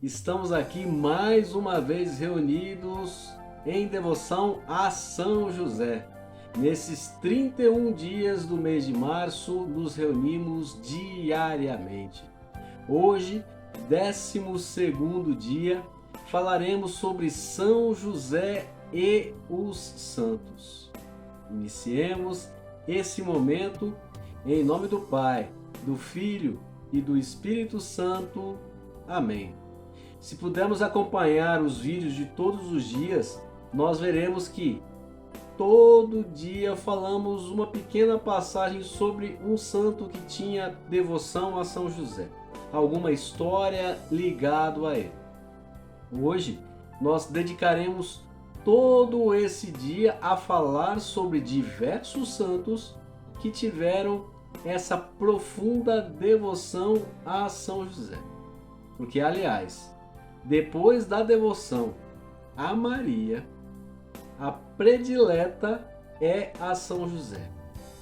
Estamos aqui mais uma vez reunidos em devoção a São José. Nesses 31 dias do mês de março, nos reunimos diariamente. Hoje, 12º dia, falaremos sobre São José e os santos. Iniciemos esse momento em nome do Pai, do Filho e do Espírito Santo. Amém. Se pudermos acompanhar os vídeos de todos os dias, nós veremos que todo dia falamos uma pequena passagem sobre um santo que tinha devoção a São José, alguma história ligada a ele. Hoje nós dedicaremos todo esse dia a falar sobre diversos santos que tiveram essa profunda devoção a São José. Porque, aliás, depois da devoção a Maria, a predileta é a São José.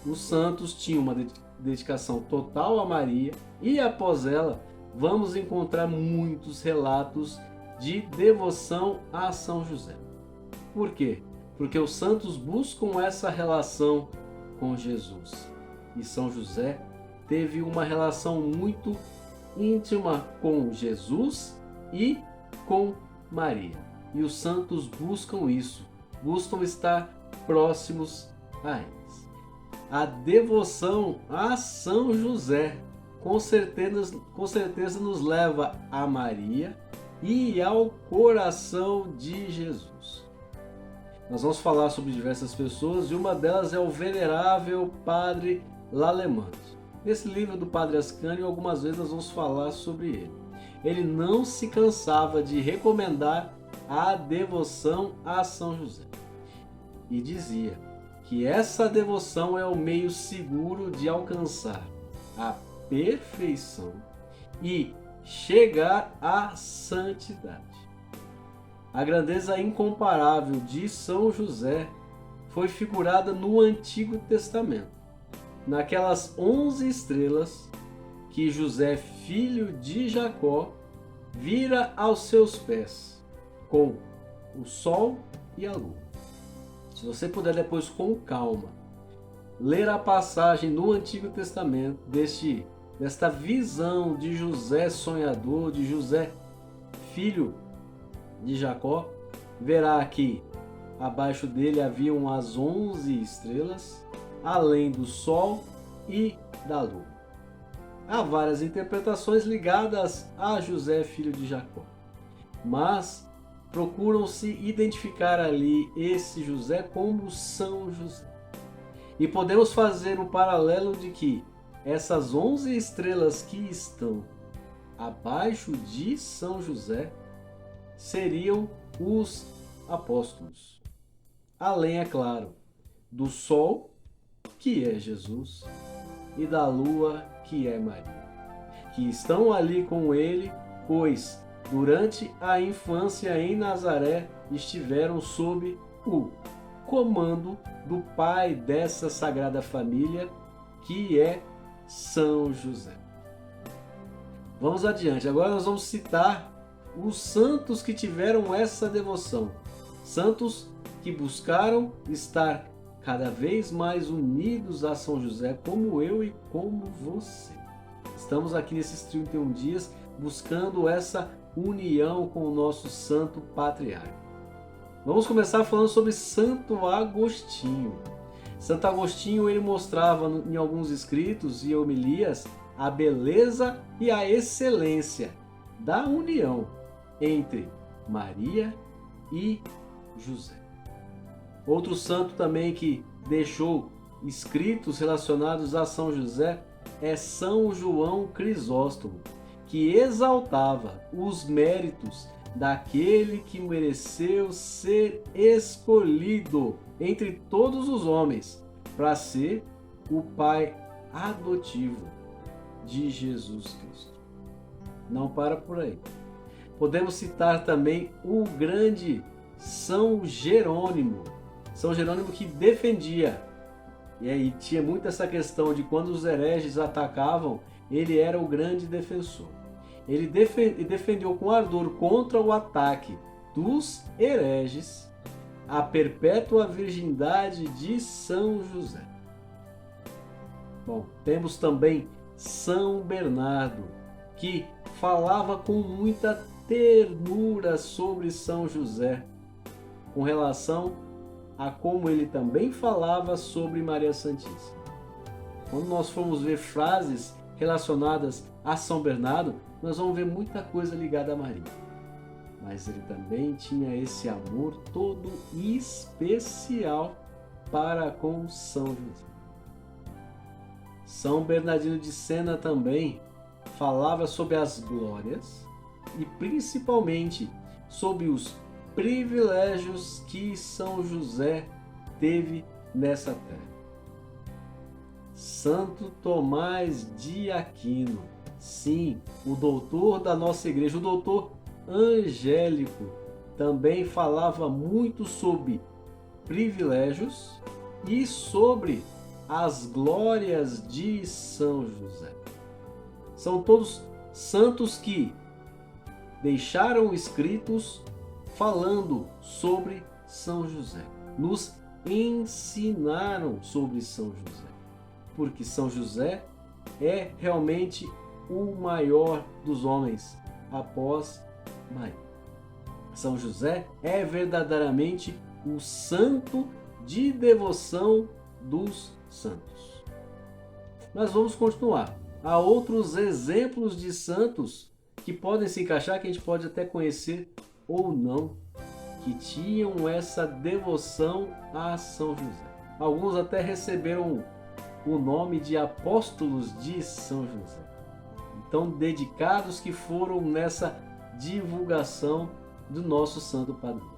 Os santos tinham uma dedicação total a Maria e após ela vamos encontrar muitos relatos de devoção a São José. Por quê? Porque os santos buscam essa relação com Jesus. E São José teve uma relação muito íntima com Jesus e com Maria. E os santos buscam isso, buscam estar próximos a eles. A devoção a São José com certeza nos leva a Maria e ao coração de Jesus. Nós vamos falar sobre diversas pessoas e uma delas é o venerável Padre Lalemant. Nesse livro do Padre Ascânio, algumas vezes nós vamos falar sobre ele. Ele não se cansava de recomendar a devoção a São José. E dizia que essa devoção é o meio seguro de alcançar a perfeição e chegar à santidade. A grandeza incomparável de São José foi figurada no Antigo Testamento, naquelas 11 estrelas que José, filho de Jacó, vira aos seus pés, com o sol e a lua. Se você puder depois com calma ler a passagem no Antigo Testamento desta visão de José sonhador, de José filho de Jacó, verá que abaixo dele haviam as 11 estrelas, além do sol e da lua. Há várias interpretações ligadas a José, filho de Jacó, mas procuram-se identificar ali esse José como São José. E podemos fazer um paralelo de que essas 11 estrelas que estão abaixo de São José seriam os apóstolos. Além, é claro, do sol, que é Jesus, e da lua, que é Maria, que estão ali com ele, pois durante a infância em Nazaré estiveram sob o comando do pai dessa sagrada família, que é São José. Vamos adiante, agora nós vamos citar os santos que tiveram essa devoção, santos que buscaram estar cada vez mais unidos a São José, como eu e como você. Estamos aqui nesses 31 dias buscando essa união com o nosso santo patriarca. Vamos começar falando sobre Santo Agostinho. Santo Agostinho, ele mostrava em alguns escritos e homilias a beleza e a excelência da união entre Maria e José. Outro santo também que deixou escritos relacionados a São José é São João Crisóstomo, que exaltava os méritos daquele que mereceu ser escolhido entre todos os homens para ser o pai adotivo de Jesus Cristo. Não para por aí. Podemos citar também o grande São Jerônimo. São Jerônimo que defendia, e aí tinha muito essa questão de quando os hereges atacavam, ele era o grande defensor. ele defendeu com ardor contra o ataque dos hereges a perpétua virgindade de São José. Bom, temos também São Bernardo, que falava com muita ternura sobre São José, com relação a como ele também falava sobre Maria Santíssima. Quando nós formos ver frases relacionadas a São Bernardo, nós vamos ver muita coisa ligada a Maria. Mas ele também tinha esse amor todo especial para com São José. São Bernardino de Sena também falava sobre as glórias e principalmente sobre os privilégios que São José teve nessa terra. Santo Tomás de Aquino, sim, o doutor da nossa igreja, o doutor Angélico, também falava muito sobre privilégios e sobre as glórias de São José. São todos santos que deixaram escritos falando sobre São José. Nos ensinaram sobre São José. Porque São José é realmente o maior dos homens após Maria. São José é verdadeiramente o santo de devoção dos santos. Mas vamos continuar. Há outros exemplos de santos que podem se encaixar, que a gente pode até conhecer ou não, que tinham essa devoção a São José. Alguns até receberam o nome de apóstolos de São José. Então, dedicados que foram nessa divulgação do nosso santo padroeiro.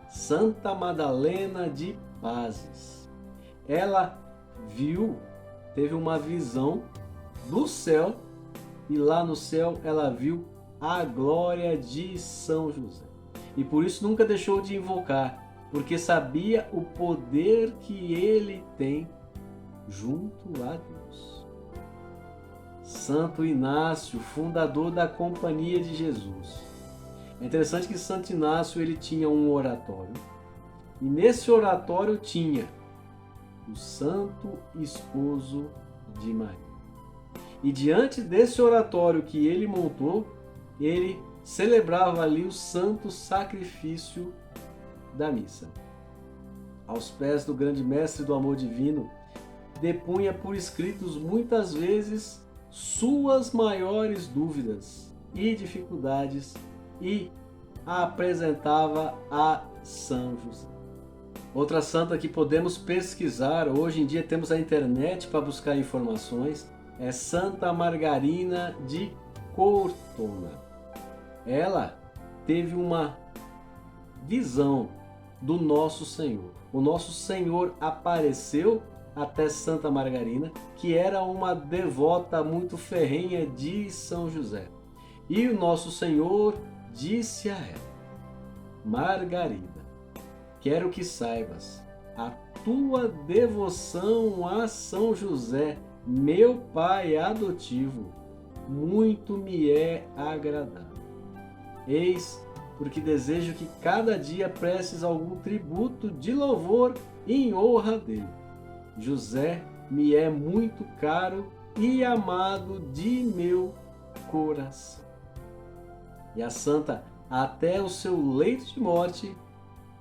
Santa Madalena de Pazes. Ela teve uma visão do céu e lá no céu ela viu a glória de São José. E por isso nunca deixou de invocar, porque sabia o poder que ele tem junto a Deus. Santo Inácio, fundador da Companhia de Jesus. É interessante que Santo Inácio ele tinha um oratório, e nesse oratório tinha o Santo Esposo de Maria. E diante desse oratório que ele montou, ele celebrava ali o santo sacrifício da missa. Aos pés do grande mestre do amor divino, depunha por escritos muitas vezes suas maiores dúvidas e dificuldades e a apresentava a São José. Outra santa que podemos pesquisar, hoje em dia temos a internet para buscar informações, é Santa Margarina de Cortona. Ela teve uma visão do Nosso Senhor. O Nosso Senhor apareceu até Santa Margarina, que era uma devota muito ferrenha de São José. E o Nosso Senhor disse a ela: Margarida, quero que saibas, a tua devoção a São José, meu pai adotivo, muito me é agradável. Eis porque desejo que cada dia prestes algum tributo de louvor em honra dele. José me é muito caro e amado de meu coração. E a santa, até o seu leito de morte,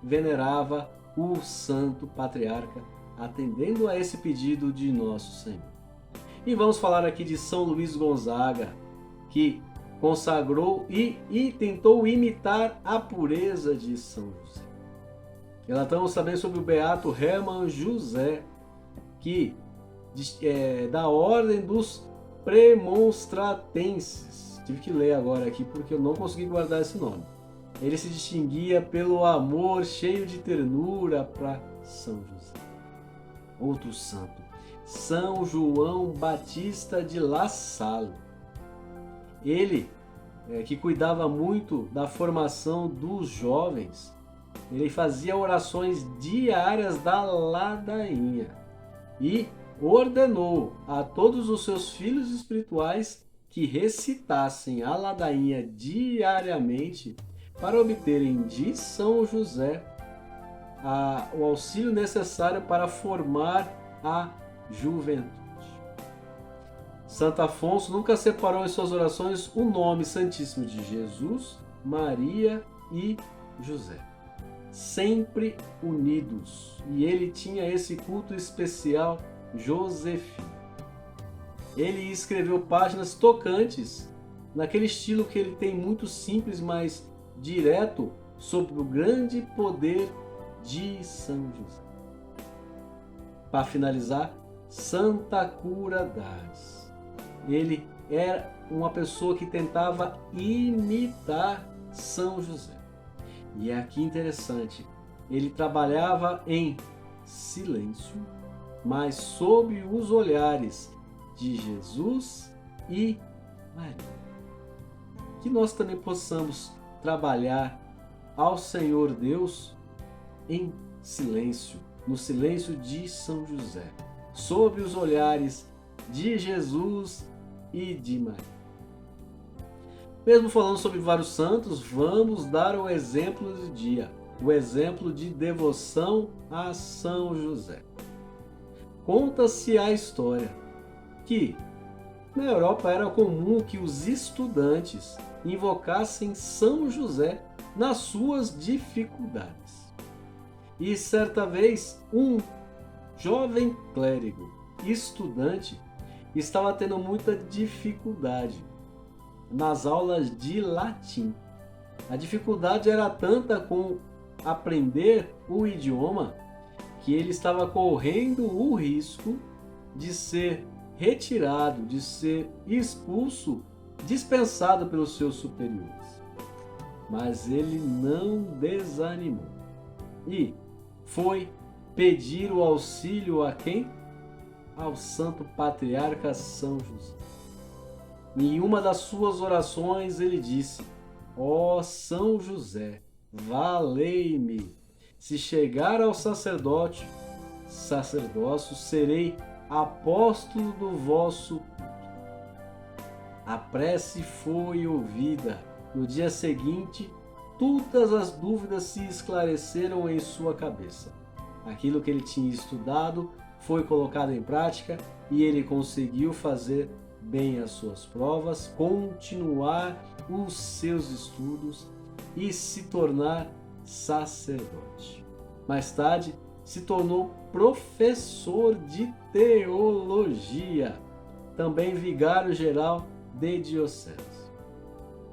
venerava o santo patriarca, atendendo a esse pedido de Nosso Senhor. E vamos falar aqui de São Luís Gonzaga, que consagrou e tentou imitar a pureza de São José. Relatamos também sobre o beato Hermann José, que da ordem dos premonstratenses. Tive que ler agora aqui porque eu não consegui guardar esse nome. Ele se distinguia pelo amor cheio de ternura para São José. Outro santo, São João Batista de La Salle. Ele, que cuidava muito da formação dos jovens, ele fazia orações diárias da ladainha e ordenou a todos os seus filhos espirituais que recitassem a ladainha diariamente para obterem de São José o auxílio necessário para formar a juventude. Santo Afonso nunca separou em suas orações o nome santíssimo de Jesus, Maria e José, sempre unidos, e ele tinha esse culto especial josefino. Ele escreveu páginas tocantes, naquele estilo que ele tem, muito simples, mas direto, sobre o grande poder de São José. Para finalizar, Santa Cura d'Ars. Ele era uma pessoa que tentava imitar São José. E é aqui interessante, ele trabalhava em silêncio, mas sob os olhares de Jesus e Maria. Que nós também possamos trabalhar ao Senhor Deus em silêncio, no silêncio de São José, sob os olhares de Jesus e de Maria. Mesmo falando sobre vários santos, vamos dar o exemplo do dia, o exemplo de devoção a São José. Conta-se a história que na Europa era comum que os estudantes invocassem São José nas suas dificuldades. E certa vez um jovem clérigo, estudante, estava tendo muita dificuldade nas aulas de latim. A dificuldade era tanta com aprender o idioma que ele estava correndo o risco de ser retirado, de ser expulso, dispensado pelos seus superiores. Mas ele não desanimou e foi pedir o auxílio a quem? Ao Santo Patriarca São José. Em uma das suas orações ele disse: ó São José, valei-me. Se chegar ao sacerdócio, serei apóstolo do vosso culto. A prece foi ouvida. No dia seguinte, todas as dúvidas se esclareceram em sua cabeça. Aquilo que ele tinha estudado foi colocado em prática e ele conseguiu fazer bem as suas provas, continuar os seus estudos e se tornar sacerdote. Mais tarde, se tornou professor de teologia, também vigário-geral de diocese.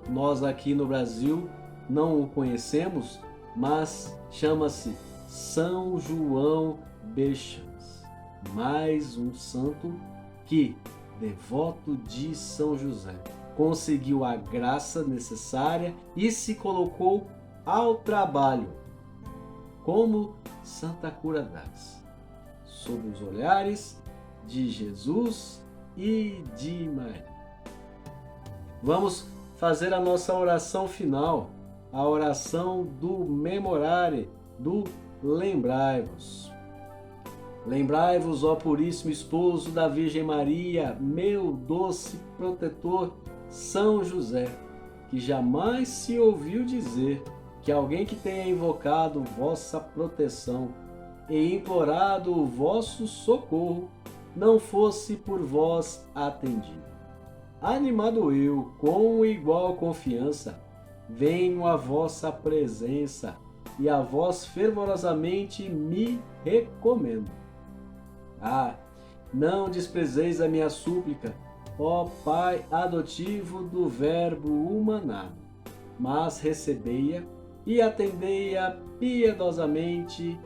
Nós aqui no Brasil não o conhecemos, mas chama-se São João Belchans, mais um santo que, devoto de São José, conseguiu a graça necessária e se colocou ao trabalho como Santa Cura d'Ars, sob os olhares de Jesus e de Maria. Vamos fazer a nossa oração final, a oração do memorare, do lembrai-vos. Lembrai-vos, ó Puríssimo Esposo da Virgem Maria, meu doce protetor São José, que jamais se ouviu dizer que alguém que tenha invocado vossa proteção e implorado o vosso socorro não fosse por vós atendido. Animado eu, com igual confiança, venho à vossa presença e a vós fervorosamente me recomendo. Não desprezeis a minha súplica, ó Pai adotivo do Verbo humanado, mas recebei-a e atendei-a piedosamente.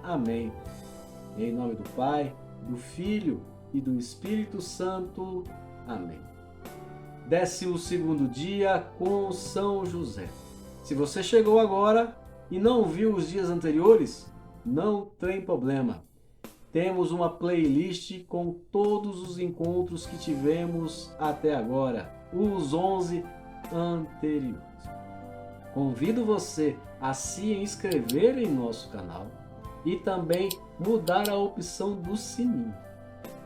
Amém. Em nome do Pai, do Filho e do Espírito Santo. Amém. 12º dia com São José. Se você chegou agora e não viu os dias anteriores, não tem problema. Temos uma playlist com todos os encontros que tivemos até agora, os 11 anteriores. Convido você a se inscrever em nosso canal e também mudar a opção do sininho.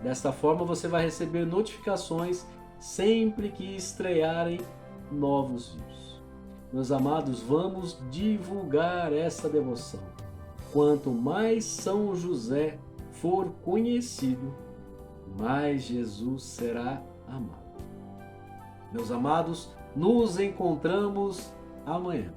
Desta forma você vai receber notificações sempre que estrearem novos vídeos. Meus amados, vamos divulgar essa devoção. Quanto mais São José for conhecido, mais Jesus será amado. Meus amados, nos encontramos amanhã.